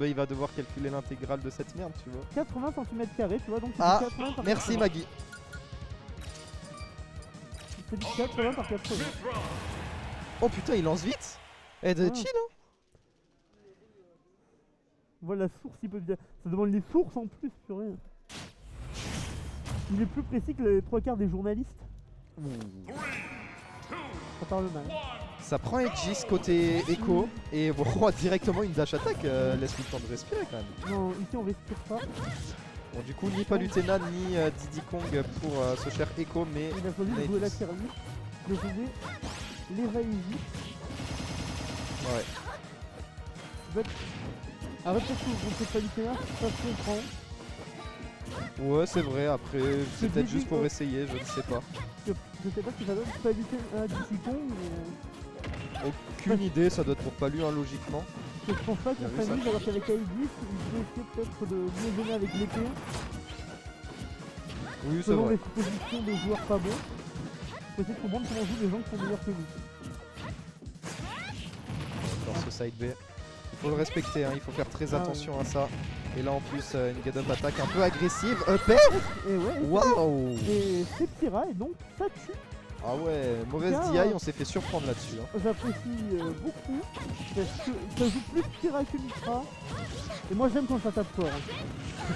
Bah, il va devoir calculer l'intégrale de cette merde, tu vois. 80 cm², tu vois, donc c'est Ah, 80 par merci 80. Maggie. C'est du 80 par 80. Oh putain, il lance vite. Eh, de Ah. chill, hein. Voilà la source, il peut dire. Ça demande les sources en plus, purée. Il est plus précis que les 3 quarts des journalistes. Ça parle mal. Ça prend Aegis côté Echo et bon, directement une dash attack. Laisse-lui le temps de respirer quand même. Non, ici on respire pas. Bon, du coup, ni Palutena ni Diddy Kong pour ce cher Echo, mais Il a choisi de jouer la tire-liste, de jouer les va-et-vite. ouais. Arrête peut-être que vous ne pas du terrain, ça se comprend. Ouais, c'est vrai. Après, c'est peut-être début, juste pour essayer, je ne sais pas. Je sais pas si ça donne pas du terrain à Dicicon, mais Aucune idée, ça doit être pour Palu, hein, logiquement. je pense pas qu'il Bien vu, s'amuse alors qu'avec Aegis, il peut essayer peut-être de mieux donner avec l'épée. Oui, c'est Selon vrai. les suppositions des joueurs pas bons, faut essayer de comprendre comment jouent les gens qui sont meilleurs que nous. Dans ce side B. Il faut le respecter, hein, il faut faire très attention à ça. Et là en plus une get up attaque un peu agressive. Upper. Et ouais, Waouh. et c'est Pyra et donc ça tue. Ah ouais, mauvaise Tiens, DI, on s'est fait surprendre là-dessus. Hein. J'apprécie beaucoup parce que ça joue plus Pyra que Mitra. Et moi j'aime quand ça tape fort. Hein.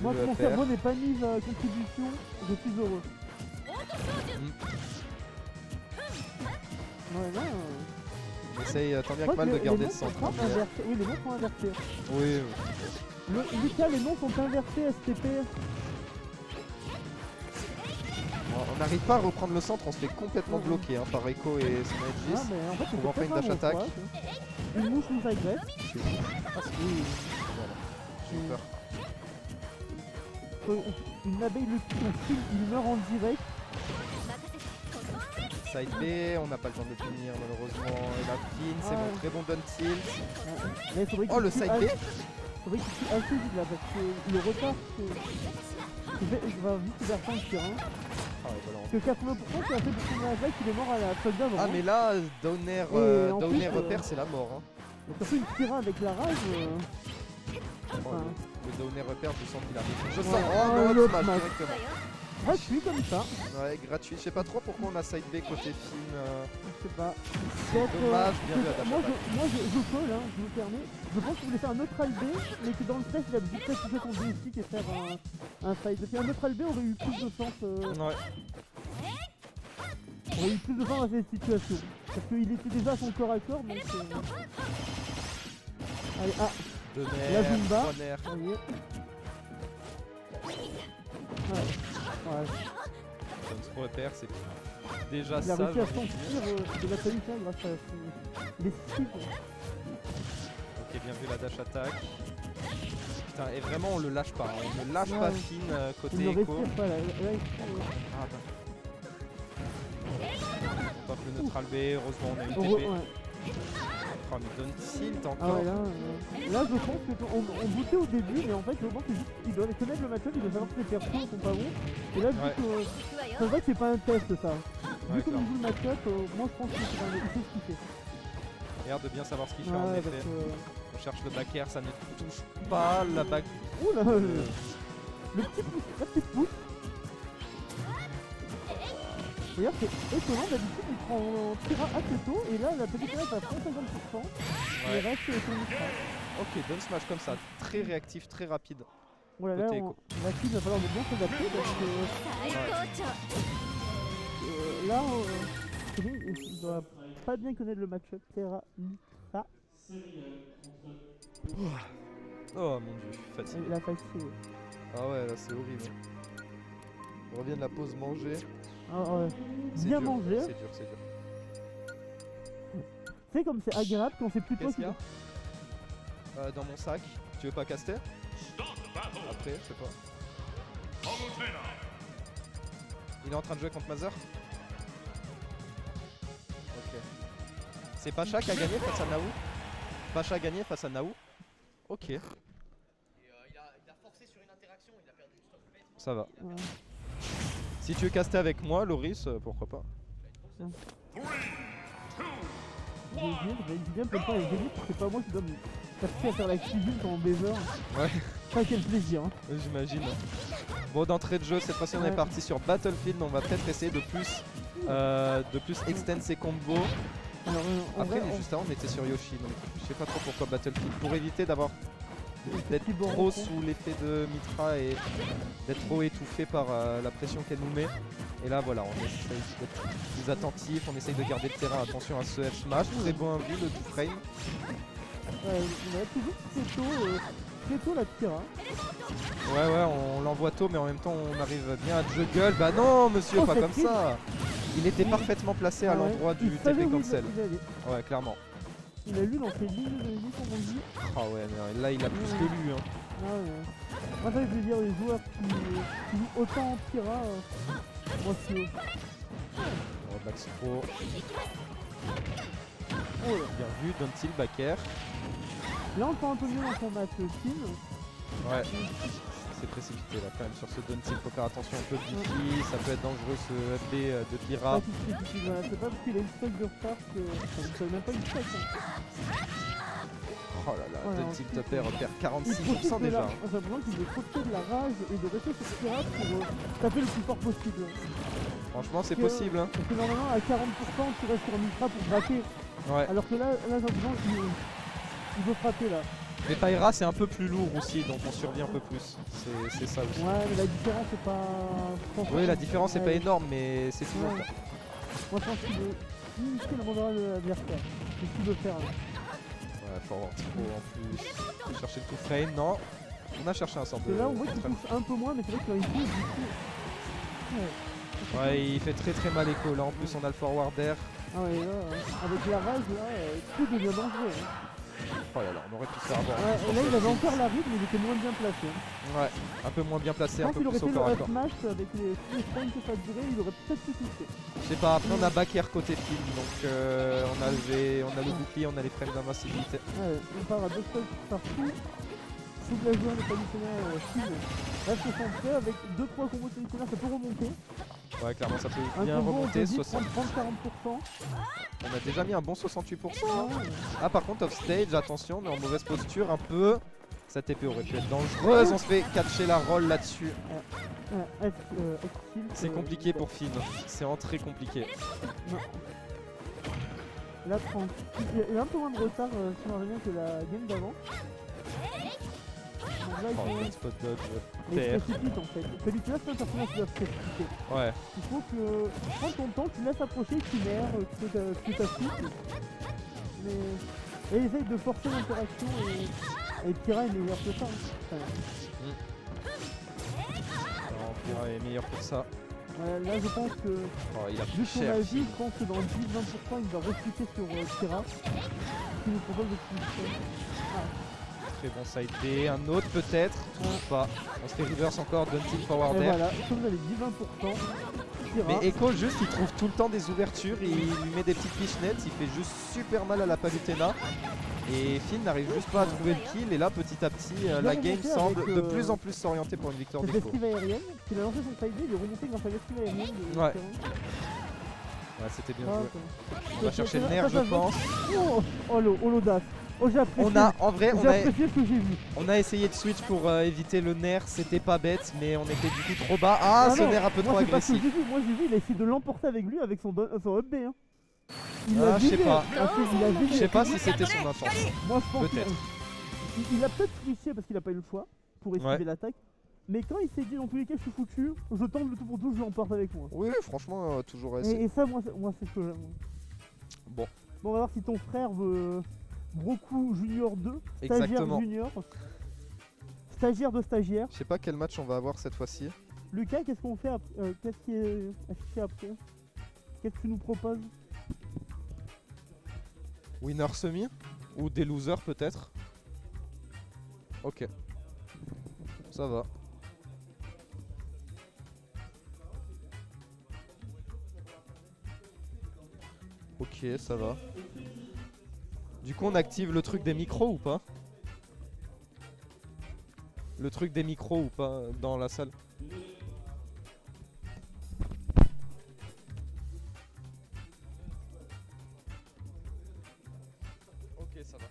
Moi Le mon upper. cerveau n'est pas mis à contribution, je suis heureux. Ouais là. On essaye tant bien que mal de garder le centre. Hein, mais... Oui, les noms sont inversés. Oui. Lucas, les noms sont inversés STP. On n'arrive pas à reprendre le centre, on se fait complètement bloquer hein, par Echo et son Ah, Aegis. mais en fait, On va faire une dash attack. Une mouche nous agresse. Ah, oui. Voilà, j'ai eu peur. Une abeille le tue, on file, il meurt en direct. Side B, on n'a pas le temps de finir malheureusement. Et la pin, c'est bon, très bon down tilt. Oh le side B. Faudrait qu'il tue assez vite là parce que le retard je vais vite vers 5 sur 1. Ah ouais, voilà. Parce que 80% c'est assez pour son attaque, il est mort à la soldat avant. Ah mais là, Downer repère, c'est la mort. Hein. Mais surtout une Pyra avec la rage. Le Downer repère, je sens qu'il arrive. Je sens. Ouais. Oh non, l'autre smash match. directement. Gratuit comme ça. Ouais, gratuit. Je sais pas trop pourquoi on a side B côté Finn. Je sais pas. Dommage, bien vu à dash Moi attack. je colle, hein, je me permets. Je pense qu'il voulait faire un neutral B, mais que dans le test il a dû peut-être toucher son joystick et faire un side. Et un neutral B aurait eu plus de sens. Ouais. Aurait eu plus de sens dans cette situation. Parce qu'il était déjà à son corps à corps, donc. Allez, ah, la Zumba. Runner. Ça y est. Ouais. Son repère, c'est déjà Il a ça. réussi à s'enfuir de la qualité grâce à les skills. Ok, bien vu la dash attack. Putain, et vraiment on le lâche pas, hein. On ne lâche pas Finn côté Il ne Echo. respire pas là. Ah bah. On pop le neutral B, heureusement on a eu TP. Oh mais donne tilt encore. Ah ouais, là je pense qu'on bootait au début, mais en fait je pense qu'ils doivent connaître le match-up, ils doivent savoir que les persos sont pas bons. Et là vu que ça se voit que c'est pas un test ça. Vu comme il joue le match-up, moi je pense qu'il sait ce qu'il fait. Il a l'air de bien savoir ce qu'il fait en effet. On cherche le back air, ça ne touche pas la back. Oula, le petit pouce, la petite pouce. Regarde, c'est étonnant, d'habitude il prend Pyra assez tôt, et là la petite est à 150%, et le reste est son Mitra. Ok, down smash comme ça, très réactif, très rapide. Voilà, là, la fille va falloir de bien s'adapter parce que là, il doit pas bien connaître le match-up Terra Mitra. Oh mon dieu, fatigué. Il a fatigué. Ah ouais, là c'est horrible. On revient de la pause manger. Ah ouais, bien manger. C'est dur, c'est dur. Tu sais comme c'est agréable quand c'est plus toi qui... Dans mon sac. Tu veux pas caster? Après, je sais pas. Il est en train de jouer contre Mother. Ok. C'est Pacha qui a gagné face à Naou. Pacha a gagné face à Naou. Ok. Il a forcé sur une interaction, il a perdu le stop play. Ça va. Ouais. Si tu veux caster avec moi, Loris, pourquoi pas. J'ai bien, peut-être pas avec Zénith, c'est pas moi qui donne. T'as réussi à faire la cuisine en beaver. Ouais. Ça, quel plaisir. Hein. J'imagine. Bon, d'entrée de jeu, cette fois-ci, on est Ouais. parti sur Battlefield. On va peut-être essayer de plus extend ses combos. Alors, Après, juste avant, on était sur Yoshi, donc je sais pas trop pourquoi Battlefield. Pour éviter d'être trop sous l'effet de Mitra et d'être trop étouffé par la pression qu'elle nous met. Et là, voilà, on essaye d'être plus attentif, on essaye de garder le terrain. Attention à ce F smash, très bon vu le 2 frame. Ouais, il a toujours très tôt la tira. Ouais, on l'envoie tôt, mais en même temps, on arrive bien à juggle. Bah non, monsieur, Oh, pas c'est comme triste. ça. Il était parfaitement placé à Ah ouais. l'endroit du Il savait TP où cancel. il allait. Ouais, clairement. Il a lu dans ses lignes de vie, comme on dit. Ah ouais, mais là, il a plus que lu. Hein. Ah ouais. Moi, ça, je veux dire, les joueurs qui jouent autant en tira, moi, c'est... Oh, Max Pro. Oh là. Bien vu, Dontil, back air. Là, on prend un peu mieux dans son match team. Ouais. C'est précipité là quand même sur ce Dontil, faut faire attention un peu Bifi, ça peut être dangereux ce FB de Pira. C'est pas parce qu'il a une stock de retard que... Enfin, c'est même pas une stock. Hein. Oh là là, Voilà, Dontil ensuite, Topper perd Il 46% de déjà. J'ai l'impression qu'il veut profiter de la rage et de rester sur Pira pour taper le plus fort possible. Franchement c'est Que- possible hein. Parce que normalement à 40% tu restes sur Mitra pour braquer. Ouais. Alors que là j'ai l'impression qu'il veut frapper là. Mais Pyra c'est un peu plus lourd aussi donc on survit un peu plus. C'est ça aussi. Ouais mais la différence c'est pas... Oui la différence est pas Ouais. énorme mais c'est toujours Ouais. le cas. Moi je pense qu'il veut limiter le mandat de l'adversaire. C'est ce qu'il veut faire là. Ouais, faut avoir Tipo en plus. Faut chercher le 2 frame, non. On a cherché un sort Parce que de... là on voit qu'il touche un peu moins mais c'est vrai qu'il a une touche du coup. Ouais il fait très mal écho là en plus on a le forward air. Ah ouais là, avec la rage là, tout devient dangereux. Hein. Oh là là on aurait pu se faire avoir. Ouais, et là il avait encore la rythme mais il était moins bien placé. Ouais, un peu moins bien placé, Je un pense peu qu'il aurait plus fait au corps à le corps. smash avec tous les frames que ça durait, il aurait peut-être pu toucher. Je sais pas, après on a back air côté film, donc on a le bouclier, on a les frames d'invincibilité. Ouais, on part à 2 stocks partout. Tout la joueur n'est pas missionnaire film. Reste concentré avec 2-3 combos de missionnaire, ça peut remonter. Ouais, clairement ça peut Un bien combo, on remonter, peut vite 60. prendre 30-40%. On a déjà mis un bon 68%. Ah, Ah par contre off stage, attention, on est en mauvaise posture un peu. Sa TP aurait pu être dangereuse, on se fait catcher la roll là-dessus. C'est compliqué pour Finn, c'est vraiment très compliqué. Là, il y a un peu moins de retard sur Marien que la game d'avant. Donc là, Oh, il good spot dodge, faut... terre. précipite en fait. Celui-là, c'est un personnage qui doit se précipiter. Ouais, Il faut que prends ton temps, tu laisses approcher, tu mères, tu fais ta suite. Mais et essaye de forcer l'interaction et Pira est meilleur que ça. Hein. alors, Pira est meilleur pour ça. Là je pense que Oh, il a vu plus son cher. avis, je pense que dans 10-20% il va refléter sur Pira. Qui nous propose de plus. Très bon side B, un autre peut-être, toujours pas. On se fait reverse encore, Dontil Et forward air. voilà, comme vous avez dit 20%. Pira. Mais Echo juste il trouve tout le temps des ouvertures, il lui met des petites pichenettes, il fait juste super mal à la Palutena. Et Finn n'arrive juste pas à trouver le kill et là petit à petit la game remonté semble avec, de plus en plus s'orienter pour une victoire cette d'Echo. esquive aérienne, il a lancé son side B, il est remonté grâce à l'esquive aérienne de Ouais. Pira. Ouais c'était bien Ah, joué. ok. On va chercher le Ça, nerf ça, je ça, pense. Oh l'audace. Oh j'ai apprécié. On a en vrai J'ai apprécié ce que j'ai vu. on a essayé de switch pour éviter le nerf, c'était pas bête mais on était du coup trop bas. Ah ce non, nerf un peu trop moi, c'est pas ce que agressif. j'ai vu. Moi j'ai vu, il a essayé de l'emporter avec lui avec son up B. Hein. Ah, je sais pas. Il a Je sais pas si c'était son intention. Moi je pense Peut-être. il a peut-être switché parce qu'il a pas eu le choix pour esquiver Ouais. l'attaque. Mais quand il s'est dit dans tous les cas je suis foutu, je tente le tout pour tout, je l'emporte avec moi. Oui franchement toujours essayer. Et ça moi c'est ce que j'aime. Bon. Bon on va voir si ton frère veut Broku Junior 2, stagiaire Exactement. junior. Stagiaire de stagiaire. Je sais pas quel match on va avoir cette fois-ci. Lucas, qu'est-ce qu'on fait après qu'est-ce qui est affiché après? Qu'est-ce que tu nous proposes? Winner semi ou des losers peut-être. Ok. Ça va. Ok, ça va. Du coup, on active le truc des micros ou pas? Le truc des micros ou pas dans la salle? Ok, ça va.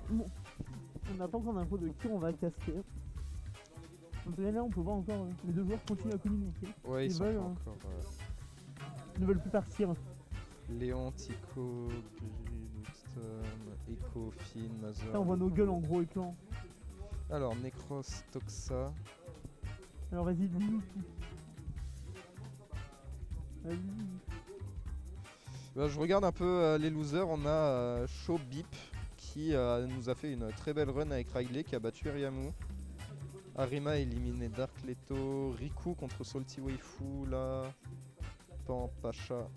Bon. On n'a pas encore d'infos de qui on va caster. Donc là on peut voir encore les deux joueurs continuent à communiquer. Ouais, ils sont veulent, pas encore. Ils ne veulent plus partir. Léon, Tico, Echo, Finn, Mazur. Là on voit nos gueules en gros écran. Alors, Necros, Toxa. Alors vas-y, dis-nous. Vas-y. Bah, je regarde un peu les losers. On a Show Beep qui nous a fait une très belle run avec Riley qui a battu Eriamu. Arima a éliminé Dark Leto. Riku contre Salty Waifu là. Pan, Pacha.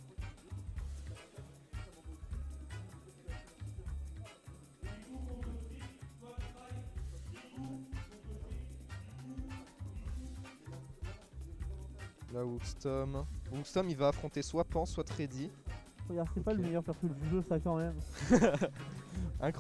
Là, Wookstom. Wookstom il va affronter soit Pan, soit Treddy. Regarde, c'est pas le meilleur perso du jeu ça quand même. Incroyable.